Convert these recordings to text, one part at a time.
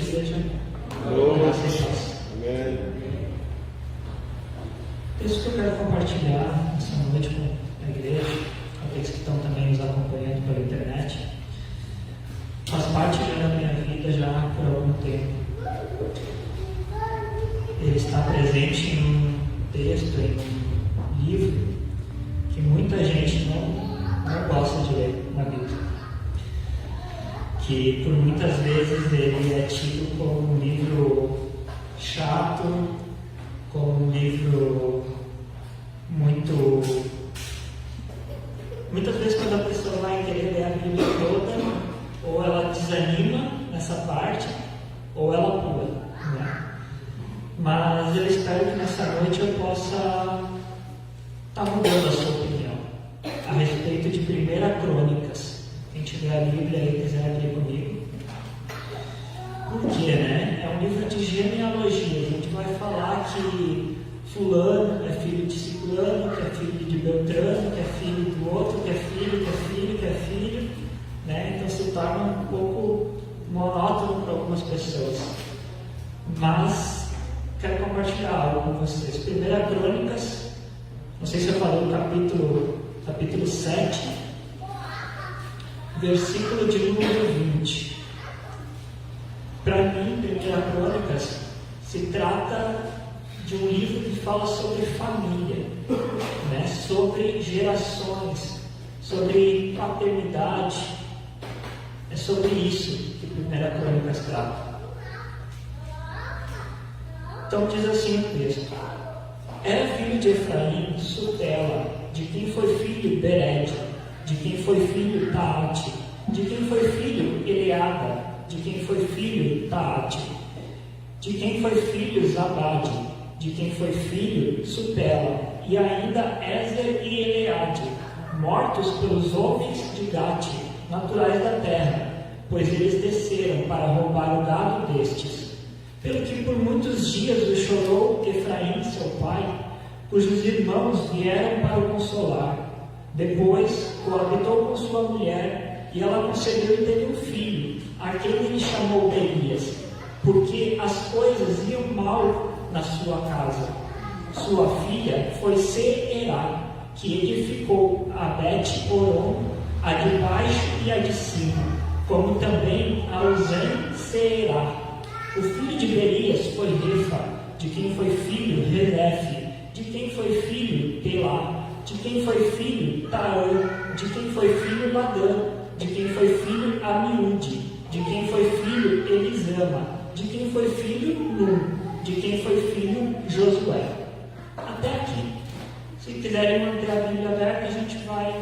igreja. Amém. O texto que eu quero compartilhar essa noite com a igreja, aqueles que estão também nos acompanhando pela internet, faz parte da minha vida já por algum tempo. Ele está presente em um texto, em um livro, que muita gente não gosta de ler na Bíblia. Que por muitas vezes ele é tido como um livro chato, como um livro muitas vezes quando a pessoa vai querer ler a Bíblia toda, ou ela desanima nessa parte, ou ela pula, né? Mas eu espero que nessa noite eu possa estar mudando a sua opinião a respeito de 1 Crônicas. Quem tiver a Bíblia e quiser abrir comigo. Por quê, né? É um livro de genealogia. A gente vai falar que fulano é filho de ciclano, que é filho de Beltrano, que é filho do outro, que é filho, que é filho, que é filho, né? Então se torna um pouco monótono para algumas pessoas. Mas quero compartilhar algo com vocês. 1 Crônicas, não sei se eu falei o capítulo 7, versículo de número 20. Para mim, 1 Crônicas se trata de um livro que fala sobre família, né? Sobre gerações, sobre paternidade. É sobre isso que 1 Crônicas trata. Então diz assim o texto: era filho de Efraim, Sutela, de quem foi filho Bered, de quem foi filho Taate, de quem foi filho Eleada, de quem foi filho Taate, de quem foi filho Zabade, de quem foi filho Supela, e ainda Ezer e Eleade, mortos pelos homens de Gate, naturais da terra, pois eles desceram para roubar o gado destes. Pelo que por muitos dias o chorou Efraim, seu pai, cujos irmãos vieram para o consolar. Depois coabitou com sua mulher, e ela concebeu e teve um filho, a quem ele chamou Berias, porque as coisas iam mal na sua casa. Sua filha foi Seerá, que edificou a Bet-Horon, a de baixo e a de cima, como também a Uzem-Seerá. O filho de Berias foi Refa, de quem foi filho Redefe, de quem foi filho Pelá, de quem foi filho Taã, de quem foi filho Ladã, de quem foi filho Amiúde, de quem foi filho Elisama, de quem foi filho Num, de quem foi filho Josué. Até aqui. Se quiserem manter a Bíblia aberta, a gente vai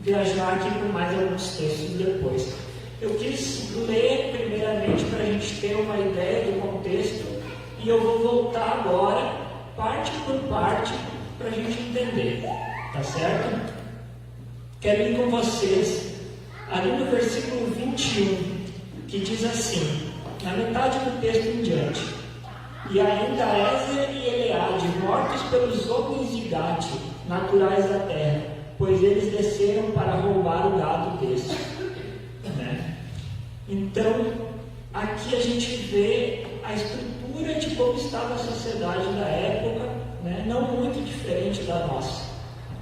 viajar aqui por mais alguns textos depois. Eu quis ler primeiramente para a gente ter uma ideia do contexto, e eu vou voltar agora, parte por parte, para a gente entender, tá certo? Quero ir com vocês ali no versículo 21, que diz assim, na metade do texto em diante: e ainda Ezer e Eleade, mortos pelos homens de Gate, naturais da terra, pois eles desceram para roubar o gado destes. Então, aqui a gente vê a estrutura de como estava a sociedade da época, né? Não muito diferente da nossa,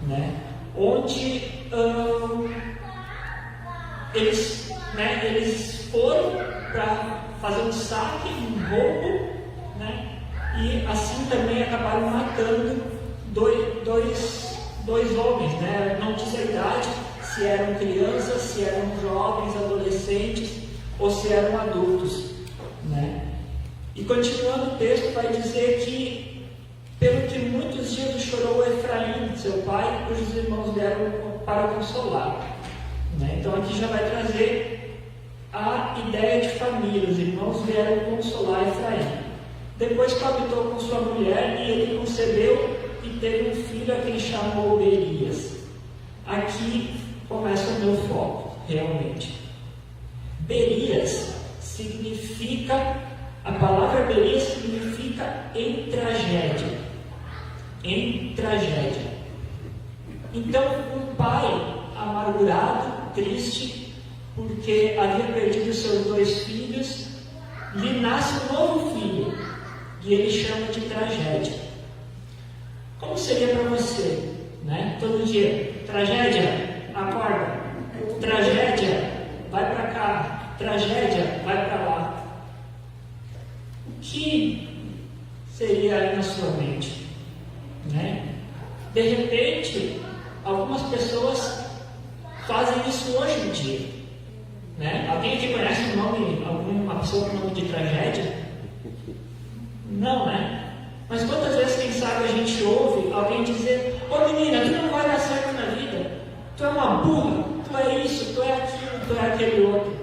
né? Onde eles foram para fazer um saque, um roubo, né? E assim também acabaram matando dois homens, né? Não diz a idade, se eram crianças, se eram jovens, adolescentes, ou se eram adultos, né? E continuando o texto vai dizer que pelo que muitos dias chorou Efraim, seu pai, cujos irmãos vieram para consolar, né? Então aqui já vai trazer a ideia de família. Os irmãos vieram consolar Efraim. Depois coabitou com sua mulher, e ele concebeu e teve um filho, a quem chamou Berias. Aqui começa o meu foco, realmente. Berias significa, a palavra Berias significa em tragédia. Em tragédia. Então, um pai amargurado, triste, porque havia perdido seus 2 filhos, lhe nasce um novo filho, e ele chama de tragédia. Como seria para você, né? Todo dia, tragédia, acorda, tragédia, vai para cá, tragédia, vai para lá. O que seria aí na sua mente, né? De repente, algumas pessoas fazem isso hoje em dia, né? Alguém aqui conhece o nome, alguma pessoa com o nome de tragédia? Não, né? Mas quantas vezes, quem sabe, a gente ouve alguém dizer: ô menina, tu não vai dar certo na vida, tu é uma burra, tu é isso, tu é aquilo, tu é aquele outro.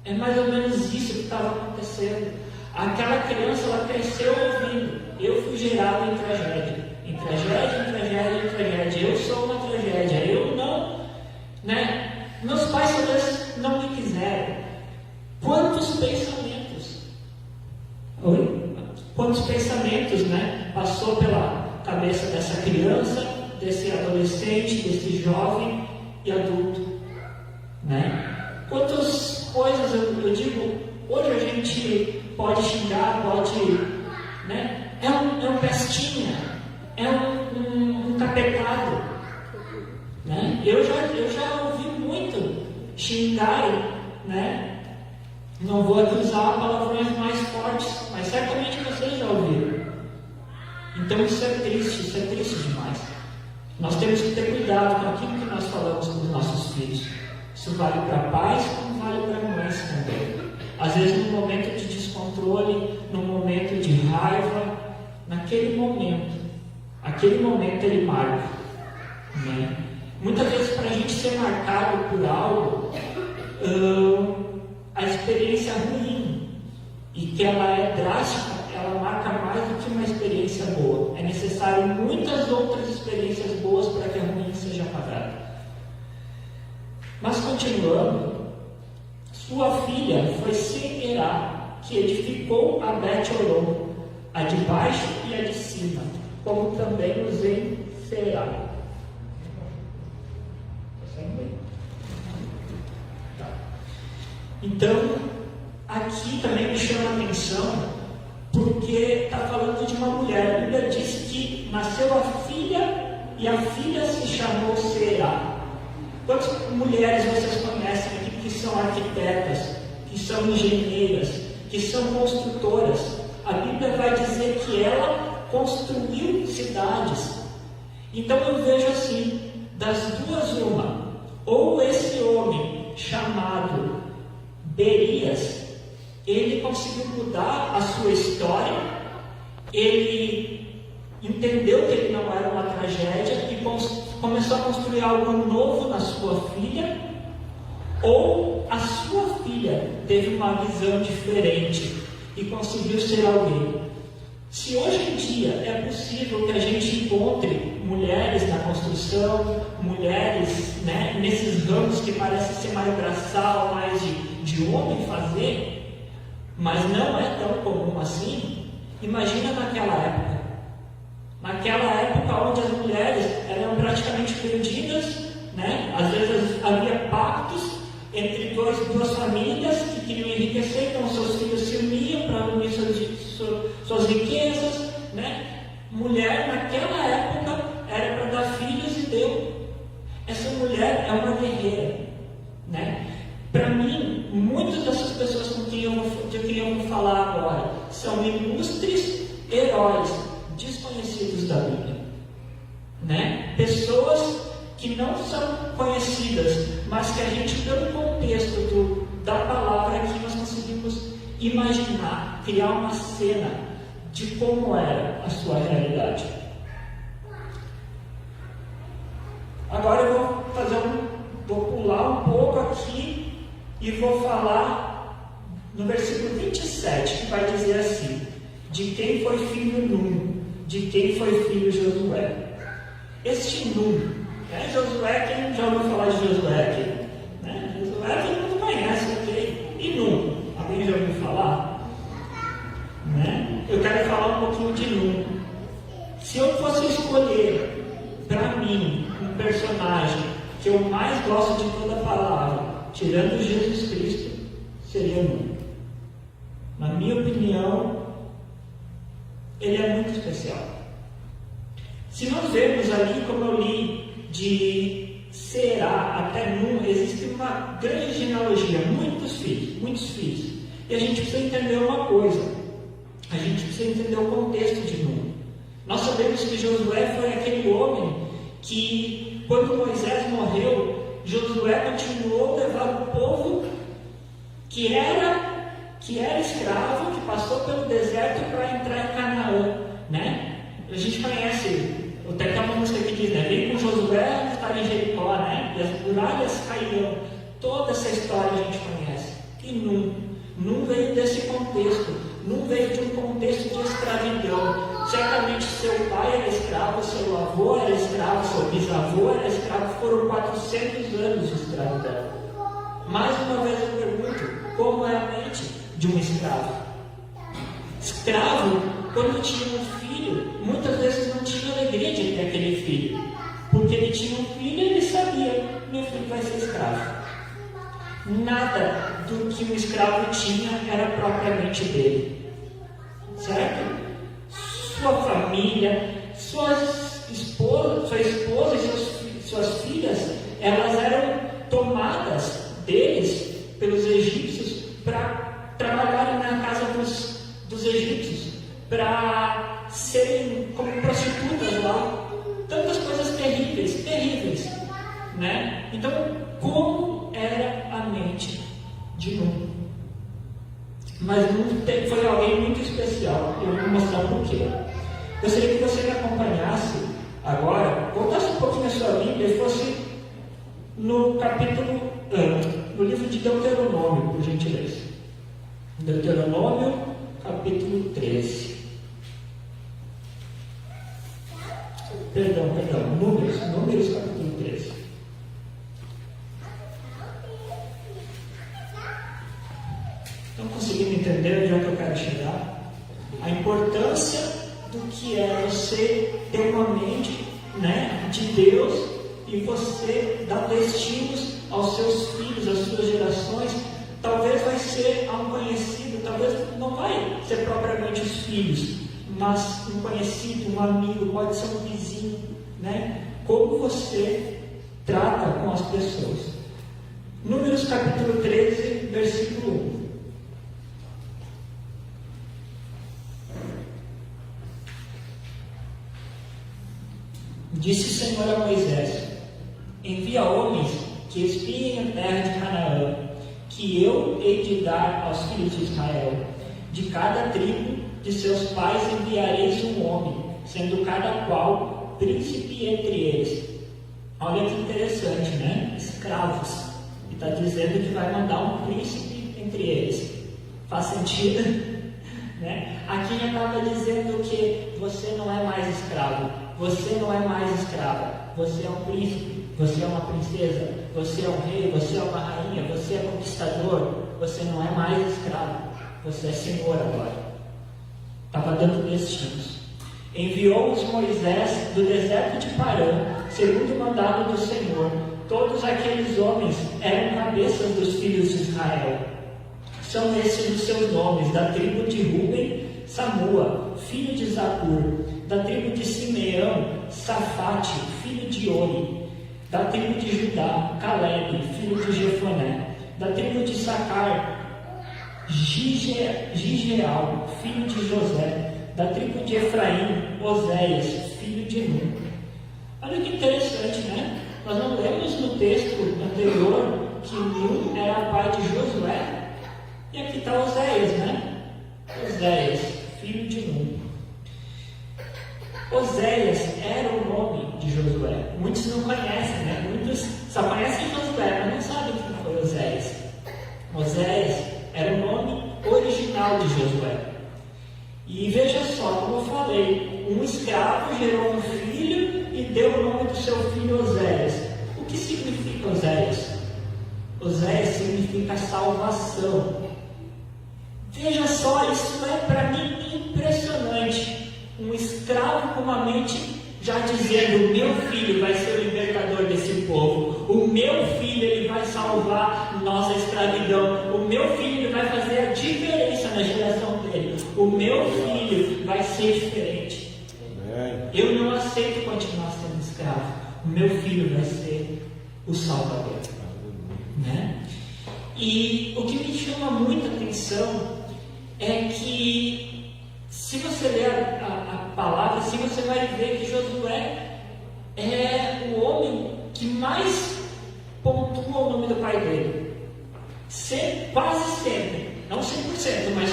É mais ou menos isso que estava acontecendo. Aquela criança, ela cresceu ouvindo: eu fui gerado em tragédia, em tragédia, em tragédia, em tragédia, eu sou uma tragédia, eu não, né? Meus pais talvez não me quiseram. Quantos pensamentos? Oi? Quantos pensamentos, né, passou pela cabeça dessa criança, desse adolescente, desse jovem e adulto, né? Quantas coisas eu digo, hoje a gente pode xingar, pode, né? É um pestinha, é um capetado, né? Eu já ouvi muito xingarem, né? Não vou aqui usar palavrões mais fortes, mas certamente vocês já ouviram. Então isso é triste demais. Nós temos que ter cuidado com aquilo que nós falamos com os nossos filhos. Isso vale para pais como vale para mães também. Às vezes num momento de descontrole, num momento de raiva, naquele momento, aquele momento ele marca, né? Muitas vezes para a gente ser marcado por algo, a experiência ruim, e que ela é drástica, ela marca mais do que uma experiência boa. É necessário muitas outras experiências boas para que a ruim seja apagada. Mas continuando, sua filha foi Será, que edificou a Bet-Horon, a de baixo e a de cima, como também os em Será. Então, aqui também me chama a atenção, porque está falando de uma mulher. A Bíblia diz que nasceu a filha, e a filha se chamou Será. Quantas mulheres vocês conhecem aqui que são arquitetas, que são engenheiras, que são construtoras? A Bíblia vai dizer que ela construiu cidades. Então eu vejo assim, das duas uma, ou esse homem chamado Berias, ele conseguiu mudar a sua história, ele entendeu que ele não era uma tragédia e começou a construir algo novo na sua filha, ou a sua filha teve uma visão diferente e conseguiu ser alguém. Se hoje em dia é possível que a gente encontre mulheres na construção, mulheres, né, nesses ramos que parecem ser mais braçal, mais de homem fazer, mas não é tão comum assim, imagina naquela época. Naquela época onde as mulheres eram praticamente perdidas, né? Às vezes havia pactos entre duas famílias que queriam enriquecer, então seus filhos se uniam para unir suas riquezas, né? Mulher naquela época era para dar filhos e deu. Essa mulher é uma guerreira, né? Para mim, muitas dessas pessoas com quem eu vou falar agora são ilustres heróis desconhecidos da Bíblia, né? Pessoas que não são conhecidas, mas que a gente, pelo contexto da palavra aqui, nós conseguimos imaginar, criar uma cena de como era a sua realidade. Agora eu vou pular um pouco aqui e vou falar no versículo 27, que vai dizer assim: de quem foi filho Num, de quem foi filho Josué. Este Num, né? Josué, quem já ouviu falar de Josué aqui? Né? Josué todo mundo conhece, ok? E Num, alguém já ouviu falar? Né? Eu quero falar um pouquinho de Num. Se eu fosse escolher para mim um personagem que eu mais gosto de toda a palavra, tirando Jesus Cristo, seria Num. Na Então, ele é muito especial. Se nós vemos ali, como eu li, de Será até Num, existe uma grande genealogia, muitos filhos. E a gente precisa entender uma coisa, a gente precisa entender o contexto de Num. Nós sabemos que Josué foi aquele homem que, quando Moisés morreu, Josué continuou a levar o povo que era escravo, que passou pelo deserto para entrar em Canaã, né? A gente conhece, até tem uma música que diz, né? Vem com Josué, estar em Jericó, né? E as muralhas caíram. Toda essa história a gente conhece. E Num veio desse contexto. Num veio de um contexto de escravidão. Certamente seu pai era escravo, seu avô era escravo, seu bisavô era escravo. Foram 400 anos de escravidão. Mais uma vez eu pergunto, como é a mente de um escravo? Escravo, quando tinha um filho, muitas vezes não tinha alegria de ter aquele filho, porque ele tinha um filho e ele sabia, meu filho vai ser escravo. Nada do que um escravo tinha era propriamente dele, certo? Sua família, sua esposa e suas filhas, elas eram tomadas deles, pelos egípcios, para trabalharem na casa dos egípcios, para serem como prostitutas lá. Tantas coisas terríveis, né? Então, como era a mente de Num? Mas Num foi alguém muito especial, e eu vou mostrar por quê. Gostaria que você me acompanhasse agora, voltasse um pouquinho a sua Bíblia e fosse no no livro de Deuteronômio, por gentileza. Deuteronômio, capítulo 13. Perdão, Números, capítulo 13. Estão conseguindo entender onde é que eu quero chegar? A importância do que é você ter uma mente, né, de Deus, e você dar destinos aos seus filhos, às suas gerações. Talvez vai ser a um conhecido, talvez não vai ser propriamente os filhos, mas um conhecido, um amigo, pode ser um vizinho, né? Como você trata com as pessoas. Números capítulo 13, versículo 1. Disse o Senhor a Moisés: envia homens que espiem a terra de Canaã, que eu hei de dar aos filhos de Israel. De cada tribo de seus pais enviareis um homem, sendo cada qual príncipe entre eles. Olha que interessante, né? Escravos. E está dizendo que vai mandar um príncipe entre eles. Faz sentido? Né? Aqui já estava dizendo que você não é mais escravo. Você não é mais escrava. Você é um príncipe. Você é uma princesa. Você é um rei. Você é uma rainha. Você é conquistador. Você não é mais escravo. Você é senhor agora. Estava dando destinos. Enviou-os Moisés do deserto de Parã, segundo o mandado do Senhor. Todos aqueles homens eram cabeças dos filhos de Israel. São esses os seus nomes: da tribo de Ruben, Samua, filho de Zacur; da tribo de Simeão, Safate, filho de Ori; da tribo de Judá, Caleb, filho de Jefoné; da tribo de Sacar, Gigeal, filho de José; da tribo de Efraim, Oséias, filho de Num. Olha que interessante, né? Nós não lemos no texto anterior que Num era pai de Josué, e aqui está Oséias, né? Oséias, filho de Num. Oséias era o nome de Josué. Muitos não conhecem, né? Muitos só conhecem Josué, mas não sabem quem foi Oséias. Oséias era o nome original de Josué. E veja só, como eu falei, um escravo gerou um filho e deu o nome do seu filho Oséias. O que significa Oséias? Oséias significa salvação. Veja só, isso é para mim impressionante. Um escravo com uma mente já dizendo: o meu filho vai ser o libertador desse povo, o meu filho ele vai salvar nossa escravidão, o meu filho ele vai fazer a diferença na geração dele, o meu filho vai ser diferente. Eu não aceito continuar sendo escravo. O meu filho vai ser o Salvador. Né? E o que me chama muita atenção é que, se você ler a palavra, assim, você vai ver que Josué é o homem que mais pontua o nome do pai dele. Quase sempre, não 100%, mas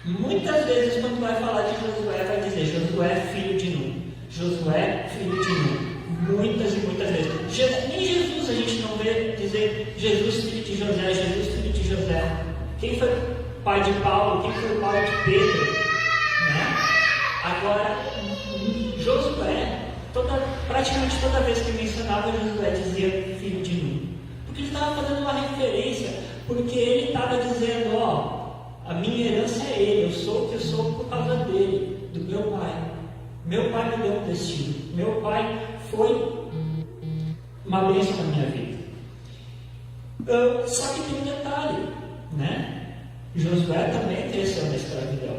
muitas vezes quando vai falar de Josué, vai dizer Josué filho de Nun, Josué filho de Nun. Muitas e muitas vezes. Nem Jesus a gente não vê dizer Jesus filho de José, Jesus filho de José. Quem foi pai de Paulo? Quem foi pai de Pedro? Né? Agora, Josué, praticamente toda vez que mencionava Josué, dizia filho de Nun. Porque ele estava fazendo uma referência, porque ele estava dizendo, a minha herança é ele, eu sou o que eu sou por causa dele, do meu pai. Meu pai me deu um destino. Meu pai foi uma bênção na minha vida. Só que tem um detalhe, né? Josué também cresceu na escravidão.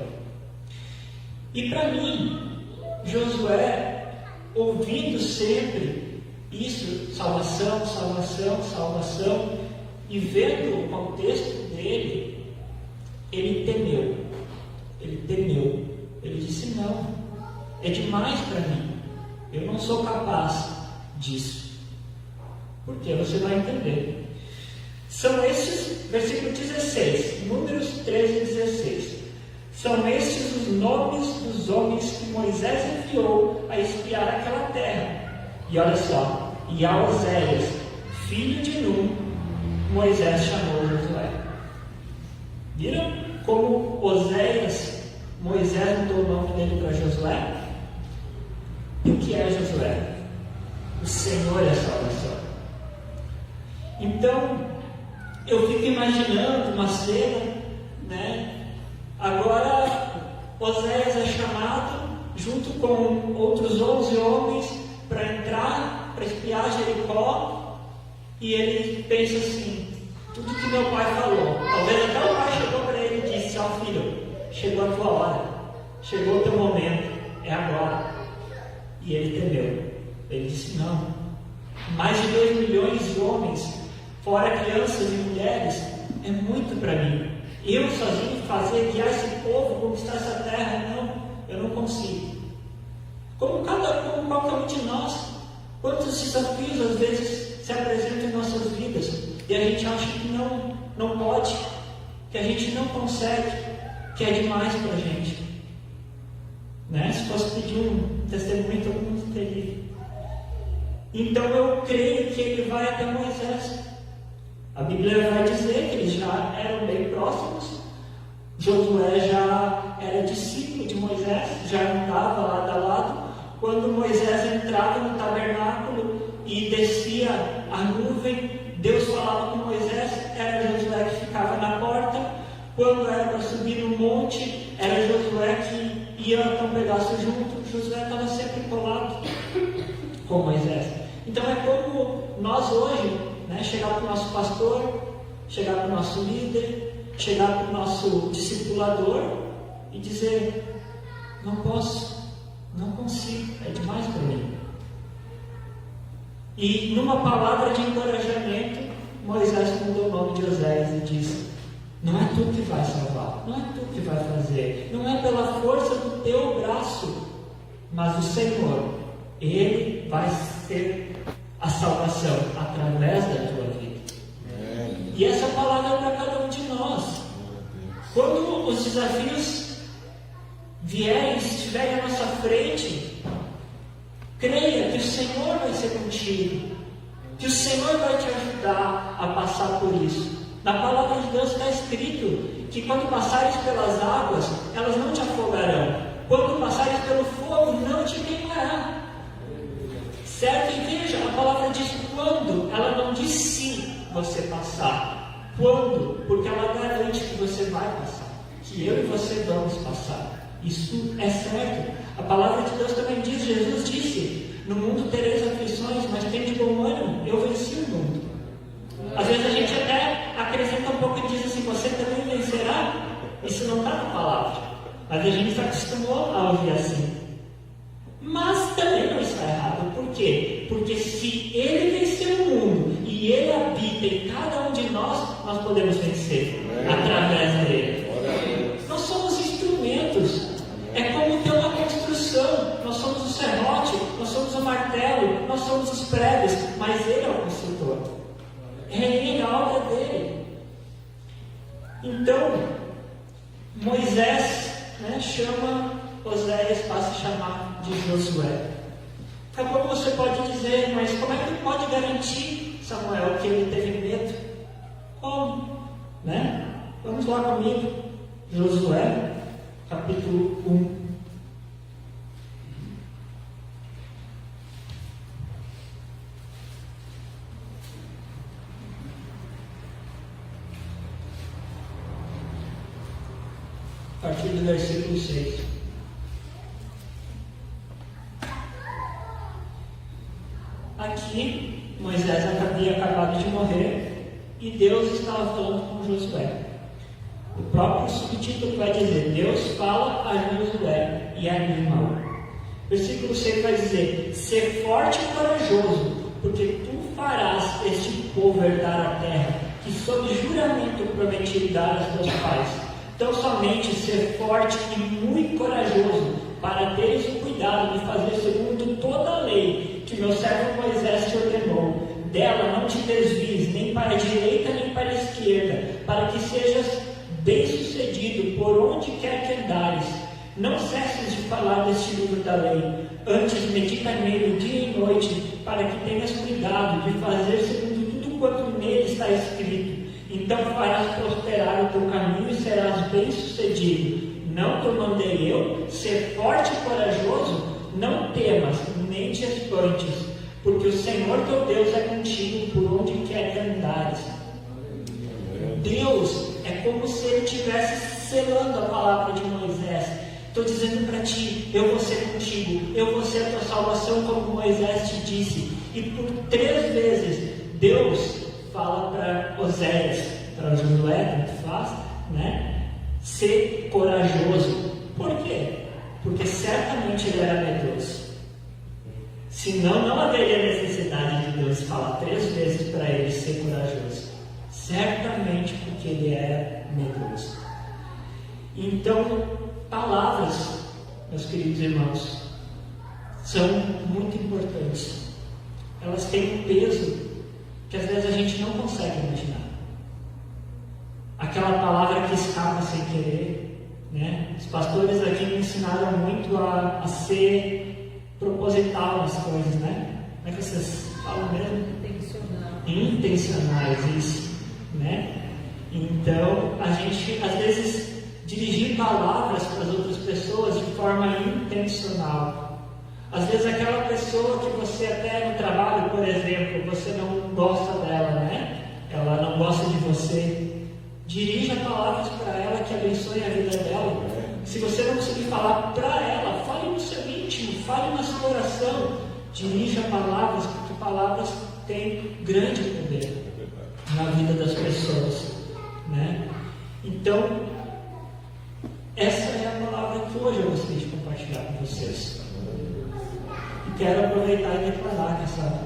E para mim, Josué, ouvindo sempre isso, salvação, salvação, salvação, e vendo o contexto dele, ele temeu. Ele temeu. Ele disse, não, é demais para mim. Eu não sou capaz disso. Porque você vai entender. São estes, versículo 16, Números 13 e 16. São estes os nomes dos homens que Moisés enviou a espiar aquela terra. E olha só, e a Oséias, filho de Nun, Moisés chamou Josué. Viram como Oséias, Moisés mudou o nome dele para Josué? E o que é Josué? O Senhor é a salvação. Então, eu fico imaginando uma cena, né? Agora, Oséias é chamado, junto com outros 11 homens, para entrar, para espiar Jericó, e ele pensa assim, tudo que meu pai falou. Talvez até o pai chegou para ele e disse, filho, chegou a tua hora, chegou o teu momento, é agora. E ele temeu. Ele disse, não, mais de 2 milhões de homens, fora crianças e mulheres, é muito para mim. Eu sozinho fazer, guiar esse povo, conquistar essa terra, não, eu não consigo. Como qualquer um de nós, quantos desafios às vezes se apresentam em nossas vidas, e a gente acha que não pode, que a gente não consegue, que é demais para a gente. Né? Se fosse pedir um testemunho, todo mundo teria. Então eu creio que ele vai até Moisés. A Bíblia vai dizer que eles já eram bem próximos. Josué já era discípulo de Moisés, já andava lado a lado. Quando Moisés entrava no tabernáculo e descia a nuvem, Deus falava com Moisés, era Josué que ficava na porta. Quando era para subir no monte, era Josué que ia até um pedaço junto. Josué estava sempre colado com Moisés. Então é como nós hoje, né, chegar para o nosso pastor, chegar para o nosso líder, chegar para o nosso discipulador e dizer, não posso, não consigo, é demais para mim. E numa palavra de encorajamento, Moisés mudou o nome de Oséias e disse, não é tu que vai salvar, não é tu que vai fazer, não é pela força do teu braço, mas o Senhor, Ele vai ser a salvação através da tua vida. E essa palavra é para cada um de nós. Quando os desafios vierem, estiverem à nossa frente, creia que o Senhor vai ser contigo, que o Senhor vai te ajudar a passar por isso. Na palavra de Deus está escrito que quando passares pelas águas, elas não te afogarão. Quando passares pelo fogo, não te queimará. Certo? E veja, a palavra diz quando, ela não diz se você passar. Quando? Porque ela garante que você vai passar. Que eu e você vamos passar. Isso é certo. A palavra de Deus também diz, Jesus disse, no mundo tereis aflições, mas tem de bom ânimo, eu venci o mundo. Às vezes a gente até acrescenta um pouco e diz assim, você também vencerá. Isso não está na palavra. Mas a gente se acostumou a ouvir assim. Mas também não está errado. Por quê? Porque se Ele venceu o mundo e Ele habita em cada um de nós, nós podemos vencer através dele. Nós somos instrumentos. É como ter uma construção. Nós somos o serrote, nós somos o martelo, nós somos os pregos, mas Ele é o construtor. É a obra dele. Então, Moisés, chama Oséias para se chamar de Josué. Daqui a pouco você pode dizer, mas como é que pode garantir, Samuel, que ele teve medo? Como? Vamos lá comigo. Josué, capítulo 1. A partir do versículo 6. Aqui, Moisés havia acabado de morrer e Deus estava falando com Josué. O próprio subtítulo vai dizer: Deus fala a Josué e a irmão. Versículo 6 vai dizer: ser forte e corajoso, porque tu farás este povo herdar a terra, que sob juramento prometi dar aos teus pais. Então somente ser forte e muito corajoso, para teres o cuidado de fazer segundo toda a lei que meu servo Moisés te ordenou. Dela não te desvies, nem para a direita nem para a esquerda, para que sejas bem-sucedido por onde quer que andares. Não cesses de falar deste livro da lei, antes medita nele dia e noite, para que tenhas cuidado de fazer segundo tudo quanto nele está escrito. Então farás prosperar o teu caminho e serás bem-sucedido. Não te mandei eu ser forte e corajoso? Não temas, nem te espantes, porque o Senhor teu Deus é contigo por onde quer que andares. Deus é como se Ele estivesse selando a palavra de Moisés. Estou dizendo para ti, eu vou ser contigo, eu vou ser a tua salvação, como Moisés te disse. E por 3 vezes, Deus fala para Oséias, para Josué, tanto faz, ser corajoso. Por quê? Porque certamente ele era medroso. Senão, não haveria necessidade de Deus falar 3 vezes para ele ser corajoso. Certamente porque ele era medroso. Então, palavras, meus queridos irmãos, são muito importantes. Elas têm um peso que às vezes a gente não consegue imaginar. Aquela palavra que escapa sem querer, Os pastores aqui me ensinaram muito a ser proposital nas coisas, Como é que vocês falam mesmo? Intencionais, isso, Então, a gente, às vezes, dirigir palavras para as outras pessoas de forma intencional. Às vezes aquela pessoa que você até no trabalho, por exemplo, você não gosta dela, Ela não gosta de você. Dirija palavras para ela que abençoem a vida dela. Se você não conseguir falar para ela, fale no seu íntimo, fale na sua oração. Dirija palavras, porque palavras têm grande poder na vida das pessoas, Então, essa é a palavra que hoje eu gostaria de compartilhar com vocês. E quero aproveitar e declarar que essa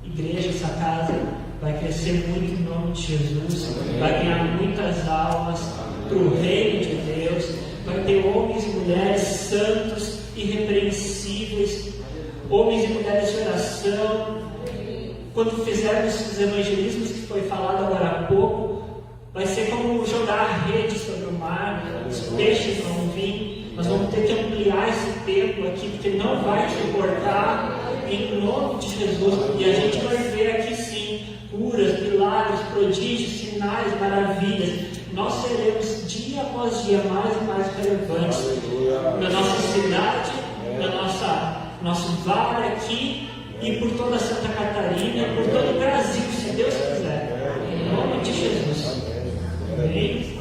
igreja, essa casa, vai crescer muito em nome de Jesus, vai ganhar muitas almas para o reino de Deus, vai ter homens e mulheres santos, irrepreensíveis, homens e mulheres de oração. Quando fizermos os evangelismos que foi falado agora há pouco, vai ser como jogar a rede sobre o mar, os peixes vão vir. Nós vamos ter que ampliar esse tempo aqui, porque não vai suportar, em nome de Jesus. E a gente vai ver aqui sim curas, milagres, prodígios, sinais, maravilhas. Nós seremos dia após dia mais e mais relevantes na nossa cidade, na nosso vale aqui e por toda Santa Catarina, por todo o Brasil, se Deus quiser. Em nome de Jesus. Amém.